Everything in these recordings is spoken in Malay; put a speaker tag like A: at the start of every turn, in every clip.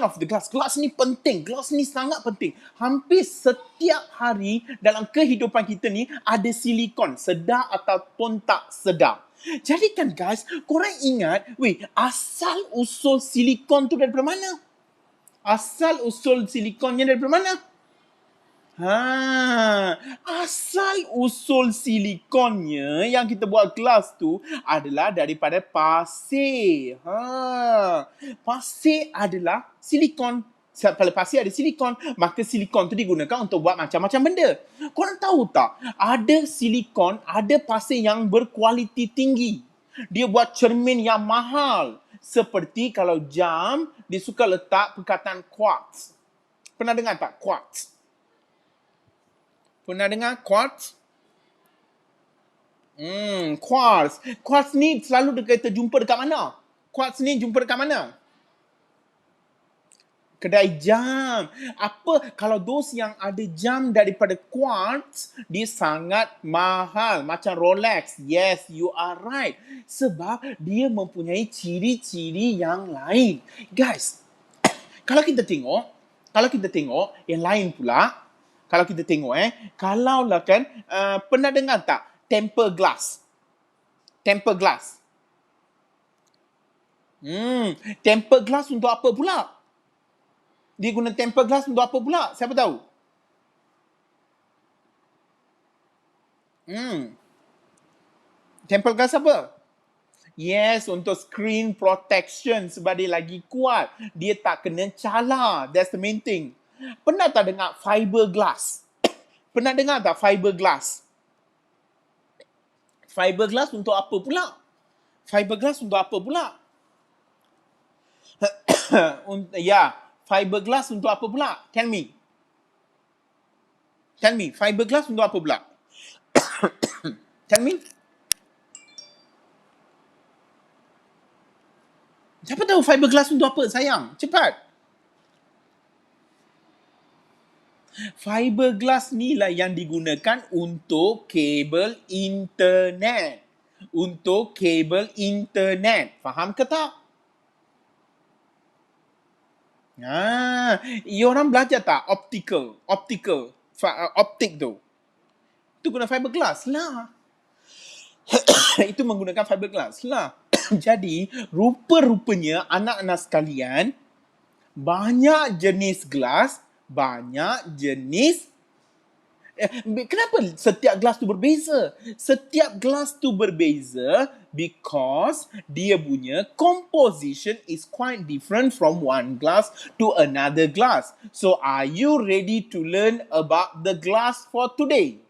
A: of the glass. Glass ni penting. Glass ni sangat penting. Hampir setiap hari dalam kehidupan kita ni ada silikon. Sedar ataupun tak sedar. Jadi kan guys, korang ingat, asal usul silikon tu daripada mana? Asal usul silikonnya daripada mana? Asal usul silikonnya yang kita buat gelas tu adalah daripada pasir. Pasir adalah silikon. Kalau pasir ada silikon, maka silikon tu digunakan untuk buat macam-macam benda. Korang tahu tak? Ada silikon, ada pasir yang berkualiti tinggi. Dia buat cermin yang mahal. Seperti kalau jam, dia suka letak perkataan quartz. Pernah dengar tak quartz? Pernah dengar quartz? Quartz. Quartz ni selalu kita jumpa dekat mana? Quartz ni jumpa dekat mana? Kedai jam. Apa kalau dos yang ada jam daripada quartz, dia sangat mahal. Macam Rolex. Yes, you are right. Sebab dia mempunyai ciri-ciri yang lain. Guys, kalau kita tengok yang lain pula, kalau kita tengok kalau lah kan, pernah dengar tak tempered glass? Tempered glass. Tempered glass untuk apa pula? Dia guna tempered glass untuk apa pula? Siapa tahu? Tempered glass apa? Yes, untuk screen protection sebab dia lagi kuat. Dia tak kena calar. That's the main thing. Pernah tak dengar fiberglass? Pernah dengar tak fiberglass? Fiberglass untuk apa pula? Fiberglass untuk apa pula? Fiberglass untuk apa pula? Tell me, fiberglass untuk apa pula? Tell me. Siapa tahu fiberglass untuk apa, sayang? Cepat. Fiberglass ni lah yang digunakan untuk kabel internet. Faham ke tak? Orang belajar tak? Optik tu. Itu guna fiberglass lah. Itu menggunakan fiberglass lah. Jadi, rupa-rupanya anak-anak sekalian, banyak jenis gelas, banyak jenis. Kenapa setiap gelas tu berbeza? Setiap gelas tu berbeza because dia punya composition is quite different from one glass to another glass. So, are you ready to learn about the glass for today?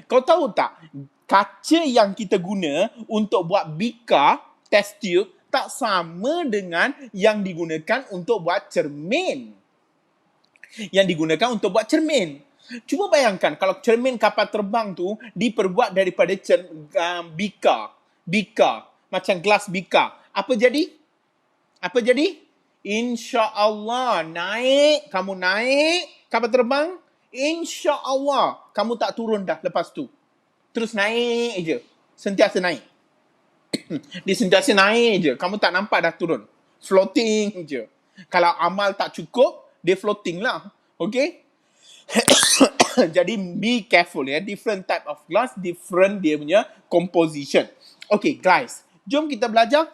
A: Kau tahu tak, kaca yang kita guna untuk buat bika, test tube, tak sama dengan yang digunakan untuk buat cermin. Cuba bayangkan kalau cermin kapal terbang tu diperbuat daripada bika. Macam gelas bika. Apa jadi? InsyaAllah kamu naik kapal terbang, InsyaAllah kamu tak turun dah lepas tu. Terus naik je. Sentiasa naik. Dia sentiasa naik je. Kamu tak nampak dah turun. Floating je. Kalau amal tak cukup, dia floating lah. Okay? Jadi be careful ya. Different type of glass, different dia punya composition. Okay guys, jom kita belajar.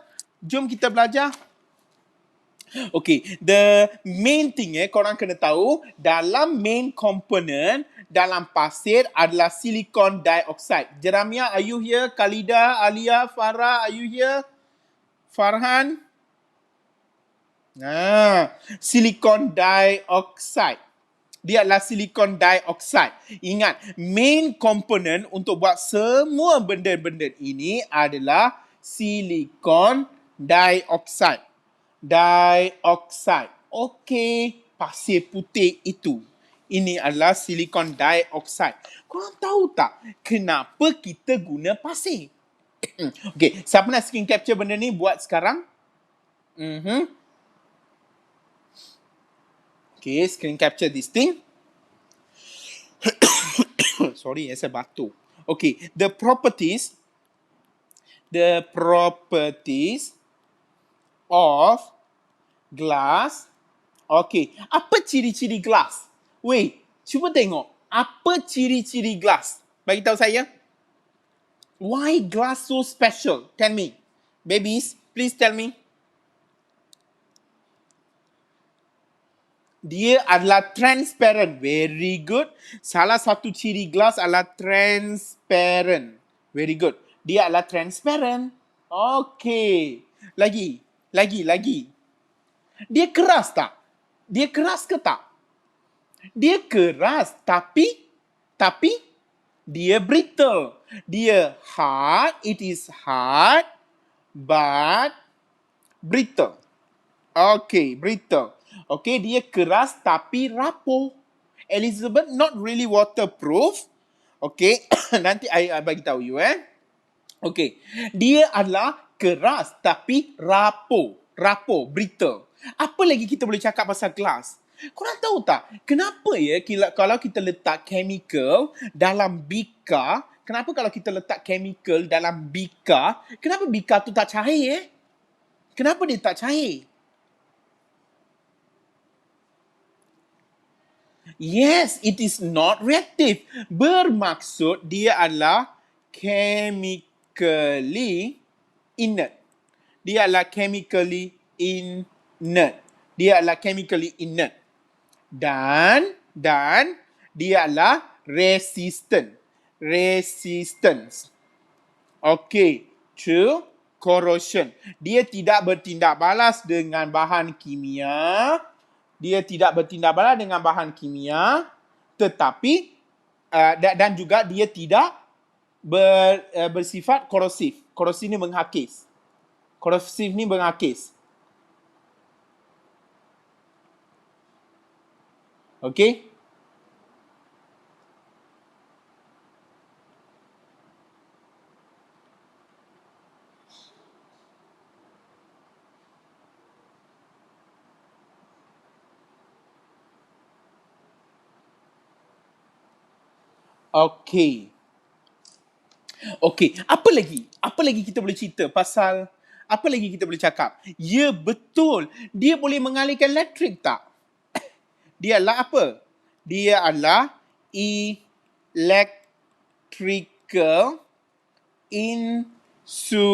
A: Okay, the main thing korang kena tahu, dalam main component dalam pasir adalah silicon dioxide. Jeramiah, are you here? Khalida, Alia, Farah, are you here? Farhan? Silicon dioxide. Dia adalah silicon dioxide. Ingat, main component untuk buat semua benda-benda ini adalah silicon dioxide. Okey, pasir putih itu. Ini adalah silicon dioxide. Korang tahu tak kenapa kita guna pasir? Okey, siapa nak screen capture benda ni buat sekarang? Okay, screen capture this thing. Sorry, saya batuk. Okay, the properties of Glass. Okay. Apa ciri-ciri gelas? Wait, cuba tengok. Apa ciri-ciri gelas? Bagi tahu saya. Why glass so special? Tell me. Babies, please tell me. Dia adalah transparent. Very good. Salah satu ciri gelas adalah transparent. Very good. Dia adalah transparent. Okay. Lagi. Dia keras tak? Dia keras ke tak? Dia keras tapi dia brittle. Dia hard, it is hard but brittle. Okay, brittle. Okay, dia keras tapi rapuh. Elizabeth not really waterproof. Okay, nanti I bagi tahu you Okay, dia adalah keras tapi rapuh, brittle. Apa lagi kita boleh cakap pasal gelas? Korang tahu tak, kenapa ya kalau kita letak chemical dalam bika, kenapa kalau kita letak chemical dalam bika, kenapa bika tu tak cair Kenapa dia tak cair? Yes, it is not reactive. Bermaksud dia adalah chemically inert. Dia adalah chemically inert. Dan dia adalah resistance. Okay, to corrosion. Dia tidak bertindak balas dengan bahan kimia. Tetapi dan juga dia tidak bersifat korosif. Korosif ni menghakis. Okay? Okay. Apa lagi kita boleh cerita pasal, apa lagi kita boleh cakap? Ya, betul. Dia boleh mengalihkan elektrik tak? Dia adalah apa? Dia adalah electrical insulator.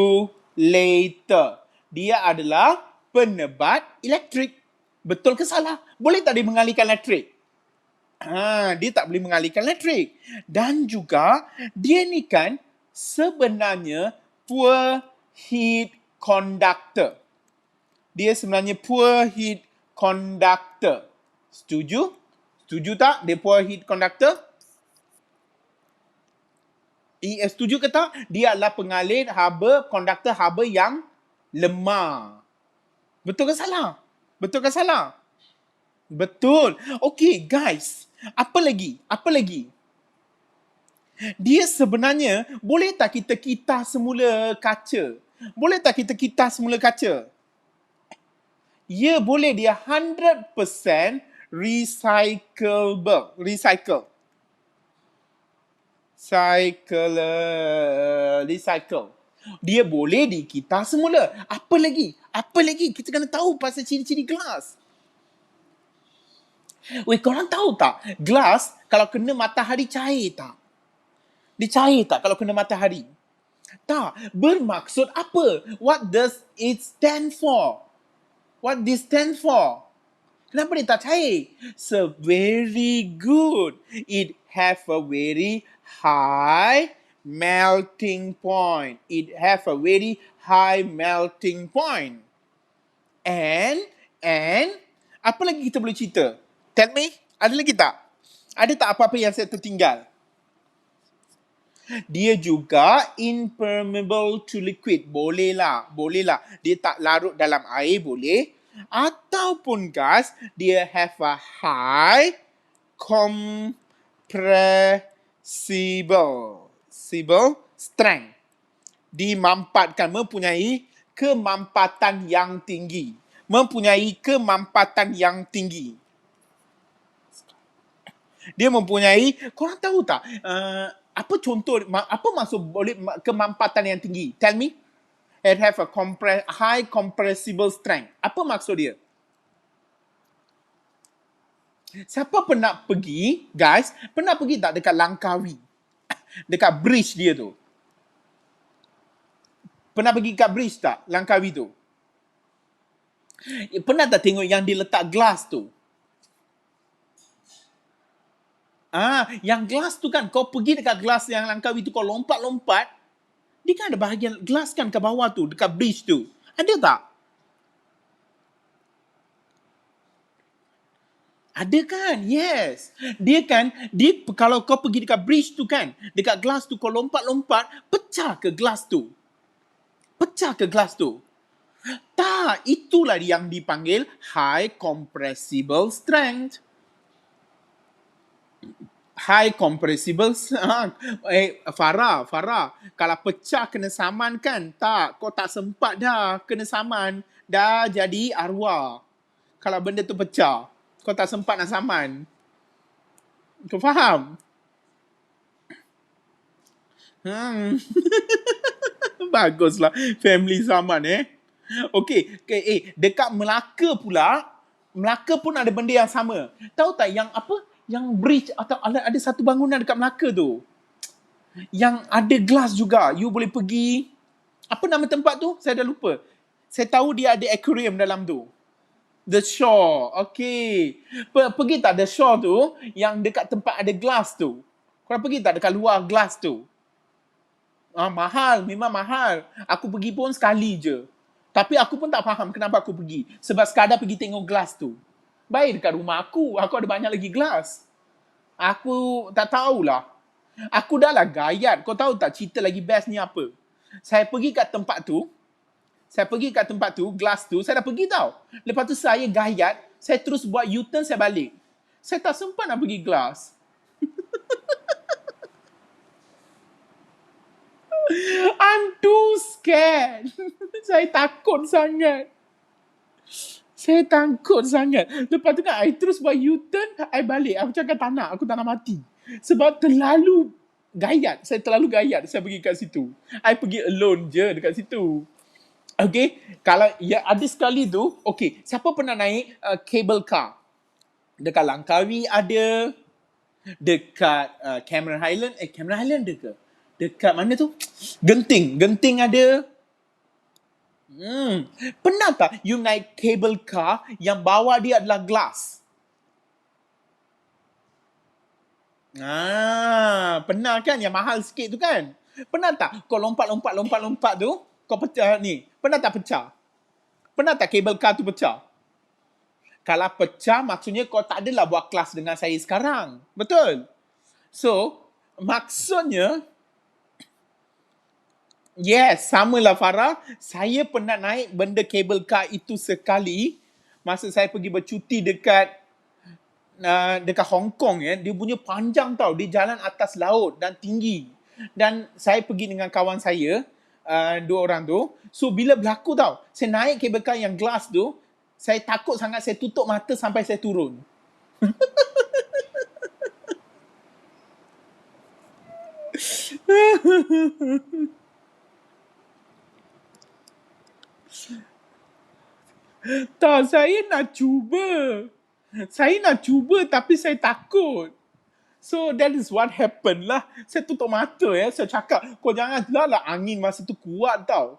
A: Dia adalah penebat elektrik. Betul ke salah? Boleh tak dia mengalihkan elektrik? Dia tak boleh mengalihkan elektrik. Dan juga dia ni kan sebenarnya poor heat conductor. Dia sebenarnya poor heat conductor. Setuju? Setuju tak dia poor heat conductor? Setuju ke tak? Dia adalah pengalih haba, conductor haba yang lemah. Betul ke salah? Betul. Okay, guys. Apa lagi? Dia sebenarnya, boleh tak kita kitah semula kaca? Ya, boleh. Dia 100% recycle. Dia boleh dikitah semula. Apa lagi? Kita kena tahu pasal ciri-ciri gelas. Weh, korang tahu tak? Gelas kalau kena matahari cair tak? Dia cair tak kalau kena matahari? Tak. Bermaksud apa? What does it stand for? Kenapa dia tak cair? So, very good. It have a very high melting point. And apa lagi kita boleh cerita? Tell me, ada lagi tak? Ada tak apa-apa yang saya tertinggal? Dia juga impermeable to liquid. Boleh lah. Dia tak larut dalam air, boleh. Ataupun gas, dia have a high compressible strength. Mempunyai kemampatan yang tinggi. Dia mempunyai, korang tahu tak? Apa contoh, apa maksud boleh kemampatan yang tinggi? Tell me. It have a high compressible strength. Apa maksud dia? Siapa pernah pergi, guys, pernah pergi tak dekat Langkawi? Dekat bridge dia tu. Pernah pergi kat bridge tak? Langkawi tu. Pernah tak tengok yang dia letak glass tu? Yang glass tu kan, kau pergi dekat glass yang Langkawi tu, kau lompat-lompat, dia kan ada bahagian glass kan ke bawah tu, dekat bridge tu. Ada tak? Ada kan? Yes. Dia kalau kau pergi dekat bridge tu kan, dekat glass tu kau lompat-lompat, pecah ke glass tu. Pecah ke glass tu. Tak, itulah yang dipanggil high compressible strength. High compressible Farah, kalau pecah kena saman kan? Tak, kau tak sempat dah kena saman. Dah jadi arwah. Kalau benda tu pecah, kau tak sempat nak saman. Kau faham? Hmm. Baguslah family saman Okay, dekat Melaka pula, Melaka pun ada benda yang sama. Tahu tak yang apa? Yang bridge atau ada satu bangunan dekat Melaka tu. Yang ada glass juga. You boleh pergi. Apa nama tempat tu? Saya dah lupa. Saya tahu dia ada aquarium dalam tu. The Shore. Okay. Pergi tak The Shore tu, yang dekat tempat ada glass tu? Korang pergi tak dekat luar glass tu? Mahal. Memang mahal. Aku pergi pun sekali je. Tapi aku pun tak faham kenapa aku pergi. Sebab sekadar pergi tengok glass tu. Baik dekat rumah aku. Aku ada banyak lagi glass. Aku tak tahulah. Aku dah lah gayat. Kau tahu tak cerita lagi best ni apa? Saya pergi kat tempat tu. Glass tu. Saya dah pergi tau. Lepas tu saya gayat. Saya terus buat U-turn, saya balik. Saya tak sempat nak pergi glass. I'm too scared. Saya takut sangat. Lepas tu kan, I terus buat U-turn, I balik. Aku cakap tak nak. Aku tak nak mati. Sebab terlalu gayat. Saya terlalu gayat saya pergi kat situ. I pergi alone je dekat situ. Okay. Kalau ya ada sekali tu, okay. Siapa pernah naik cable car? Dekat Langkawi ada. Dekat Cameron Highland. Cameron Highland ada ke? Dekat mana tu? Genting ada. Pernah tak you naik cable car yang bawah dia adalah glass? Pernah kan, yang mahal sikit tu kan? Pernah tak kau lompat tu, kau pecah ni? Pernah tak pecah? Pernah tak cable car tu pecah? Kalau pecah, maksudnya kau tak adalah buat kelas dengan saya sekarang. Betul? So, maksudnya, yes, samalah Farah. Saya pernah naik benda cable car itu sekali. Masa saya pergi bercuti dekat Hong Kong ya. Dia punya panjang tau. Dia jalan atas laut dan tinggi. Dan saya pergi dengan kawan saya, dua orang tu. So bila berlaku tau, saya naik cable car yang glass tu, saya takut sangat, saya tutup mata sampai saya turun. Tak, saya nak cuba tapi saya takut. So that is what happened lah. Saya tutup mata ya. Saya cakap, kau jangan lah, angin masa tu kuat tau.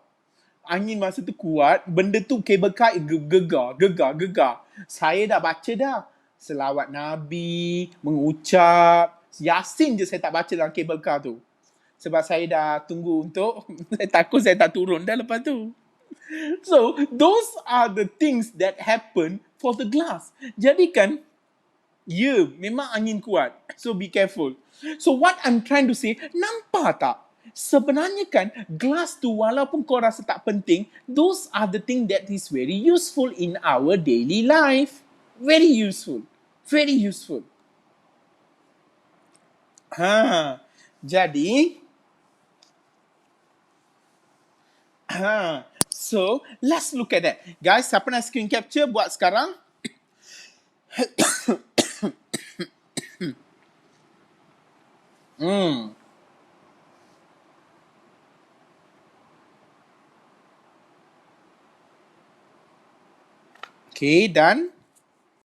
A: Benda tu cable car gegar. Saya dah baca dah. Selawat Nabi, mengucap. Yasin je saya tak baca dalam cable car tu. Sebab saya dah tunggu untuk, saya takut saya tak turun dah lepas tu. So, those are the things that happen for the glass. Jadi kan, memang angin kuat. So, be careful. So, what I'm trying to say, nampak tak? Sebenarnya kan, glass tu walaupun kau rasa tak penting, those are the things that is very useful in our daily life. Very useful. Jadi, so, let's look at that. Guys, siapa nak screen capture buat sekarang? Okay, done.